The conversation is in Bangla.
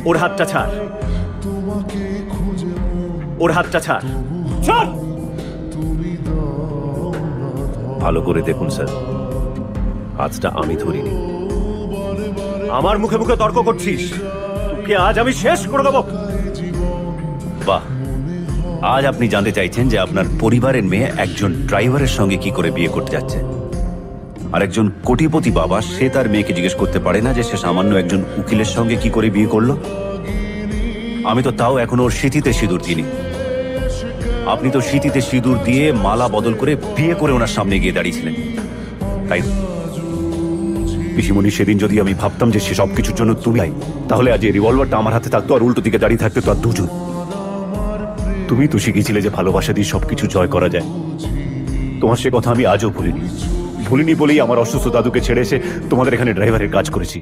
ওর হাতটা ছাড়, ওর হাতটা ছাড়, ছাড়। ভালো করে দেখুন স্যার, হাতটা আমি ধরিনি। আমার মুখে মুখে তর্ক করছিস, তোকে আজ আমি শেষ করে দেবো। বাহ, আজ আপনি জানতে চাইছেন যে আপনার পরিবারের মেয়ে একজন ড্রাইভারের সঙ্গে কি করে বিয়ে করতে যাচ্ছে। আর একজন কোটিপতি বাবা সে তার মেয়েকে জিজ্ঞেস করতে পারে না যে সে সামান্য একজন উকিলের সঙ্গে কি করে বিয়ে করলো। আমি তো তাও এখনো ওর স্মৃতিতে সিঁদুর দিইনি। আপনি তো স্মৃতিতে সিঁদুর দিয়ে মালা বদল করে বিয়ে করে ওনার সামনে গিয়ে দাঁড়িয়েছিলেন, তাই পিসিমণি সেদিন যদি আমি ভাবতাম যে সে সবকিছুর জন্য তুমি, তাহলে আজ এই রিভলভারটা আমার হাতে থাকতো আর উল্টো দিকে দাঁড়িয়ে থাকতো তো আর দুজন। তুমি তো শিখিয়েছিলে যে ভালোবাসা দিয়ে সবকিছু জয় করা যায়। তোমার সে কথা আমি আজও ভুলিনি বলেই আমার অসুস্থ দাদুকে ছেড়ে এসে তোমাদের এখানে ড্রাইভারের কাজ করেছি।